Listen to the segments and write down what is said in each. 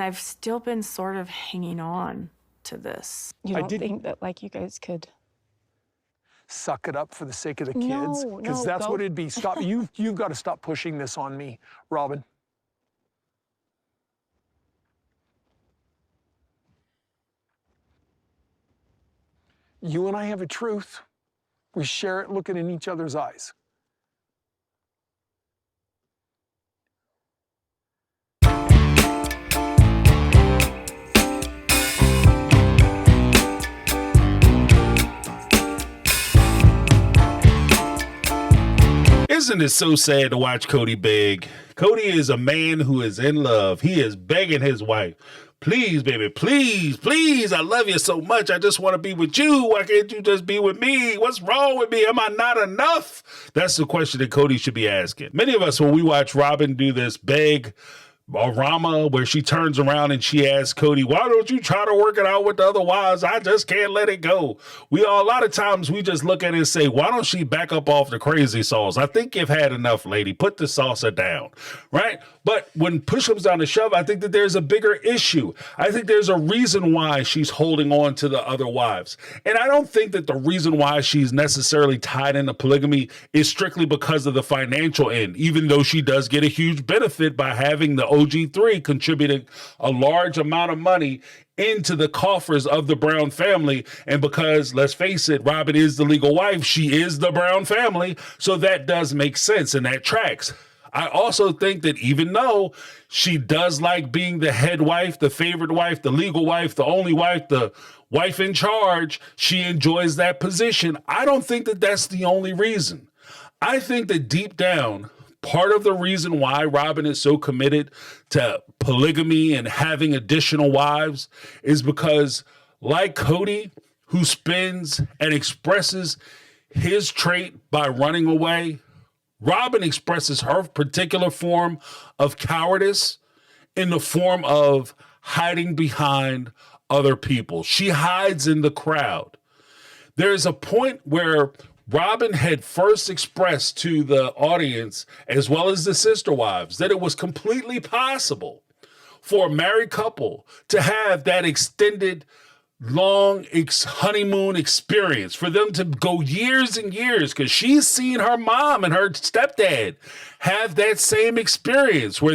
I've still been sort of hanging on to this. You don't think that, like, you guys could suck it up for the sake of the kids? No, Because no, that's go. what it'd be. Stop. You've got to stop pushing this on me, Robyn. You and I have a truth. We share it looking in each other's eyes. Isn't it so sad to watch Kody beg? Kody is a man who is in love. He is begging his wife, please, baby, please, please, I love you so much. I just want to be with you. Why can't you just be with me? What's wrong with me? Am I not enough? That's the question that Kody should be asking. Many of us, when we watch Robyn do this beg, or Rama, where she turns around and she asks Kody, why don't you try to work it out with the other wives? I just can't let it go. A lot of times we just look at it and say, why don't she back up off the crazy sauce? I think you've had enough, lady. Put the salsa down, right? But when push comes down to shove, I think that there's a bigger issue. I think there's a reason why she's holding on to the other wives. And I don't think that the reason why she's necessarily tied into polygamy is strictly because of the financial end, even though she does get a huge benefit by having the OG3 contributing a large amount of money into the coffers of the Brown family. And because, let's face it, Robyn is the legal wife, she is the Brown family. So that does make sense and that tracks. I also think that even though she does like being the head wife, the favorite wife, the legal wife, the only wife, the wife in charge, she enjoys that position. I don't think that that's the only reason. I think that deep down, part of the reason why Robyn is so committed to polygamy and having additional wives is because, like Kody, who spins and expresses his trait by running away, Robyn expresses her particular form of cowardice in the form of hiding behind other people. She hides in the crowd. There's a point where Robyn had first expressed to the audience, as well as the sister wives, that it was completely possible for a married couple to have that extended long honeymoon experience, for them to go years and years, because she's seen her mom and her stepdad have that same experience where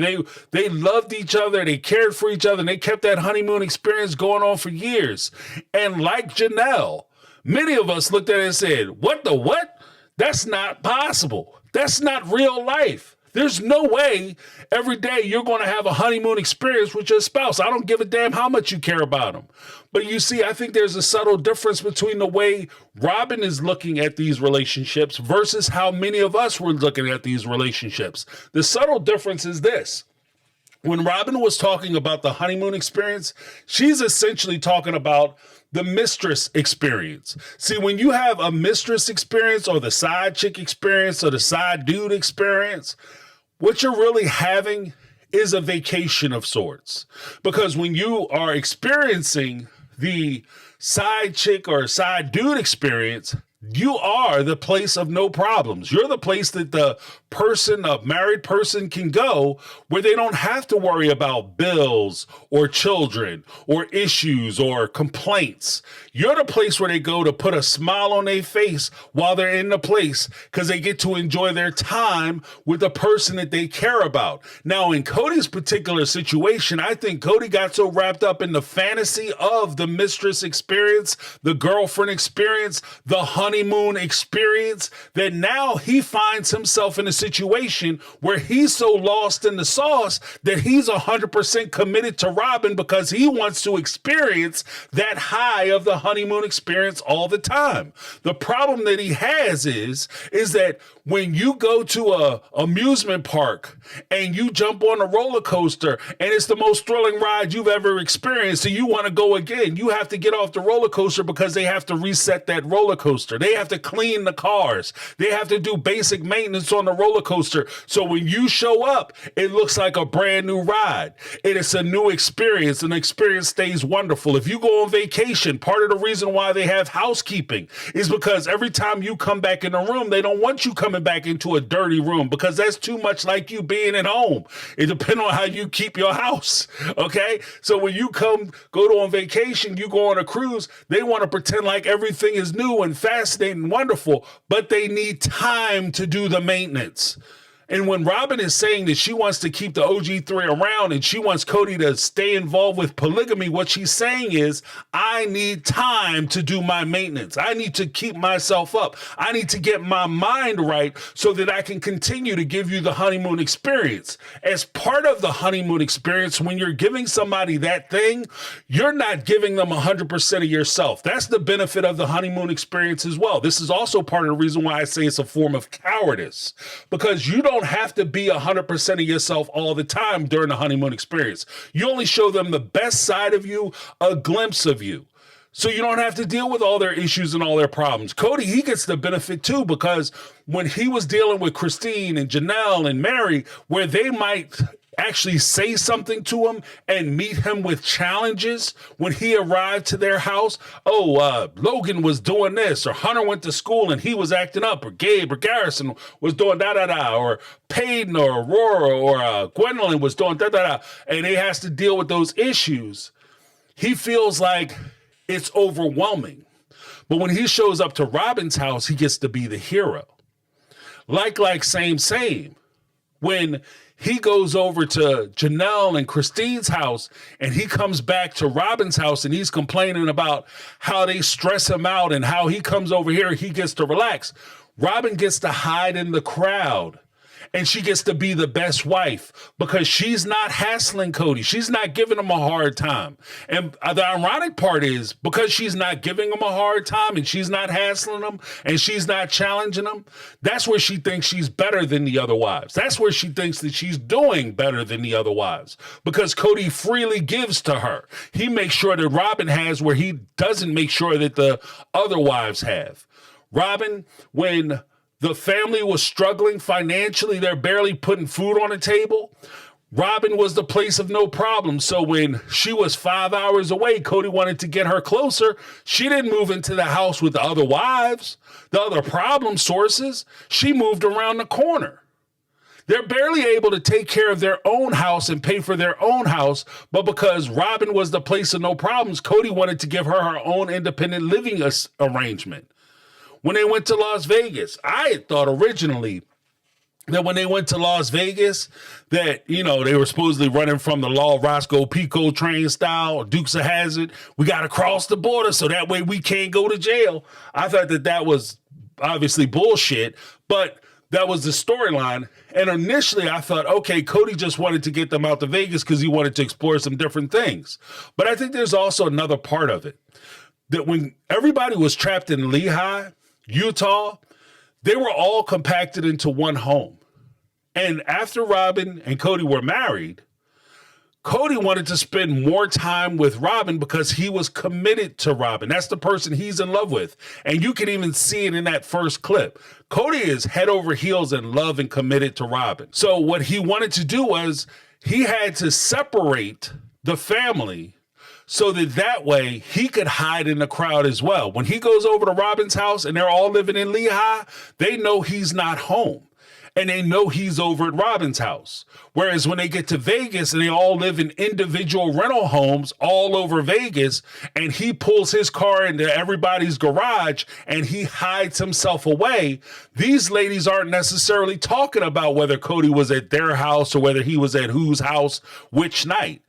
they loved each other, they cared for each other, and they kept that honeymoon experience going on for years. And like Janelle, many of us looked at it and said, what the what? That's not possible. That's not real life. There's no way every day you're going to have a honeymoon experience with your spouse. I don't give a damn how much you care about them. But you see, I think there's a subtle difference between the way Robyn is looking at these relationships versus how many of us were looking at these relationships. The subtle difference is this. When Robyn was talking about the honeymoon experience, she's essentially talking about the mistress experience. See, when you have a mistress experience or the side chick experience or the side dude experience, what you're really having is a vacation of sorts. Because when you are experiencing the side chick or side dude experience, you are the place of no problems. You're the place that the person, a married person, can go where they don't have to worry about bills or children or issues or complaints. You're the place where they go to put a smile on their face while they're in the place because they get to enjoy their time with the person that they care about. Now, in Kody's particular situation, I think Kody got so wrapped up in the fantasy of the mistress experience, the girlfriend experience, the honeymoon experience, that now he finds himself in a situation where he's so lost in the sauce that he's 100% committed to Robyn because he wants to experience that high of the honeymoon experience all the time. The problem that he has is that when you go to a amusement park and you jump on a roller coaster and it's the most thrilling ride you've ever experienced and you want to go again, you have to get off the roller coaster because they have to reset that roller coaster. They have to clean the cars. They have to do basic maintenance on the roller coaster. So when you show up, it looks like a brand new ride. It is a new experience. An experience stays wonderful. If you go on vacation, part of the reason why they have housekeeping is because every time you come back in the room, they don't want you coming back into a dirty room because that's too much like you being at home. It depends on how you keep your house. Okay. So when you go on vacation, you go on a cruise, they want to pretend like everything is new and fascinating and wonderful, but they need time to do the maintenance. And when Robyn is saying that she wants to keep the OG3 around and she wants Kody to stay involved with polygamy, what she's saying is, I need time to do my maintenance. I need to keep myself up. I need to get my mind right so that I can continue to give you the honeymoon experience. As part of the honeymoon experience, when you're giving somebody that thing, you're not giving them 100% of yourself. That's the benefit of the honeymoon experience as well. This is also part of the reason why I say it's a form of cowardice, because you don't have to be 100% of yourself all the time during the honeymoon experience. You only show them the best side of you, a glimpse of you. So you don't have to deal with all their issues and all their problems. Kody, he gets the benefit too, because when he was dealing with Christine and Janelle and Mary, where they might actually say something to him and meet him with challenges when he arrived to their house. Logan was doing this, or Hunter went to school and he was acting up, or Gabe or Garrison was doing da-da-da, or Peyton or Aurora or Gwendolyn was doing da-da-da, and he has to deal with those issues. He feels like it's overwhelming. But when he shows up to Robyn's house, he gets to be the hero. Same. When he goes over to Janelle and Christine's house and he comes back to Robyn's house and he's complaining about how they stress him out and how he comes over here, he gets to relax. Robyn gets to hide in the crowd. And she gets to be the best wife because she's not hassling Kody. She's not giving him a hard time. And the ironic part is, because she's not giving him a hard time and she's not hassling him and she's not challenging him, that's where she thinks she's better than the other wives. That's where she thinks that she's doing better than the other wives, because Kody freely gives to her. He makes sure that Robyn has where he doesn't make sure that the other wives have. Robyn, when the family was struggling financially, they're barely putting food on the table, Robyn was the place of no problem. So when she was 5 hours away, Kody wanted to get her closer. She didn't move into the house with the other wives, the other problem sources. She moved around the corner. They're barely able to take care of their own house and pay for their own house. But because Robyn was the place of no problems, Kody wanted to give her her own independent living arrangement. When they went to Las Vegas, I had thought originally that when they went to Las Vegas, that, they were supposedly running from the law Roscoe Pico train style, Dukes of Hazzard. We got to cross the border so that way we can't go to jail. I thought that was obviously bullshit, but that was the storyline. And initially I thought, okay, Kody just wanted to get them out to Vegas because he wanted to explore some different things. But I think there's also another part of it, that when everybody was trapped in Lehigh, Utah, they were all compacted into one home. And after Robyn and Kody were married, Kody wanted to spend more time with Robyn because he was committed to Robyn. That's the person he's in love with. And you can even see it in that first clip. Kody is head over heels in love and committed to Robyn. So what he wanted to do was he had to separate the family so that way he could hide in the crowd as well. When he goes over to Robyn's house and they're all living in Lehigh, they know he's not home. And they know he's over at Robyn's house. Whereas when they get to Vegas and they all live in individual rental homes all over Vegas, and he pulls his car into everybody's garage and he hides himself away, these ladies aren't necessarily talking about whether Kody was at their house or whether he was at whose house which night.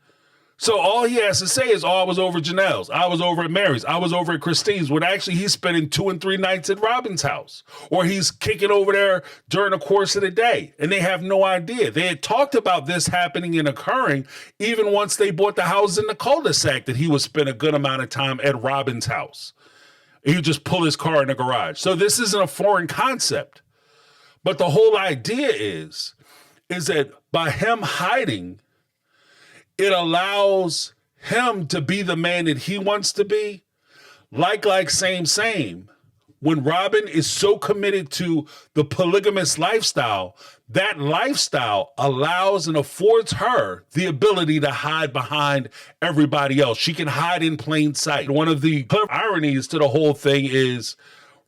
So all he has to say is, I was over at Janelle's, I was over at Mary's, I was over at Christine's, when actually he's spending 2 and 3 nights at Robyn's house, or he's kicking over there during the course of the day, and they have no idea. They had talked about this happening and occurring even once they bought the house in the cul-de-sac, that he would spend a good amount of time at Robyn's house. He would just pull his car in the garage. So this isn't a foreign concept. But the whole idea is that by him hiding, it allows him to be the man that he wants to be, same, when Robyn is so committed to the polygamous lifestyle, that lifestyle allows and affords her the ability to hide behind everybody else. She can hide in plain sight. One of the clever ironies to the whole thing is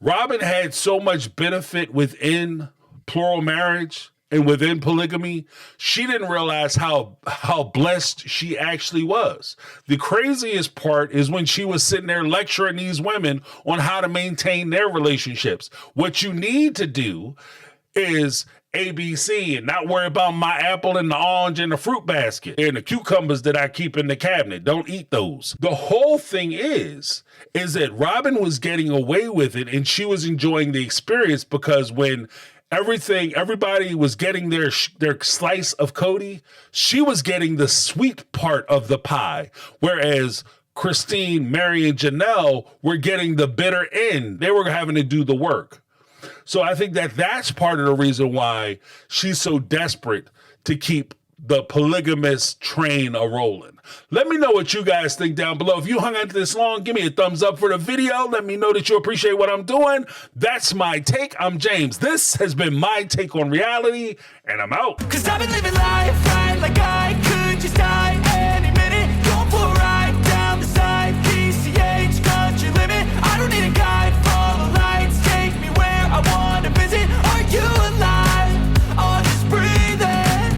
Robyn had so much benefit within plural marriage and within polygamy, she didn't realize how blessed she actually was. The craziest part is when she was sitting there lecturing these women on how to maintain their relationships. What you need to do is ABC and not worry about my apple and the orange and the fruit basket and the cucumbers that I keep in the cabinet. Don't eat those. The whole thing is that Robyn was getting away with it and she was enjoying the experience because when everybody was getting their slice of Kody, she was getting the sweet part of the pie, whereas Christine, Mary, and Janelle were getting the bitter end. They were having to do the work. So I think that's part of the reason why she's so desperate to keep the polygamous train a-rolling. Let me know what you guys think down below. If you hung out this long, give me a thumbs up for the video. Let me know that you appreciate what I'm doing. That's my take. I'm James. This has been My Take on Reality, and I'm out. 'Cause I've been living life right like I could just die.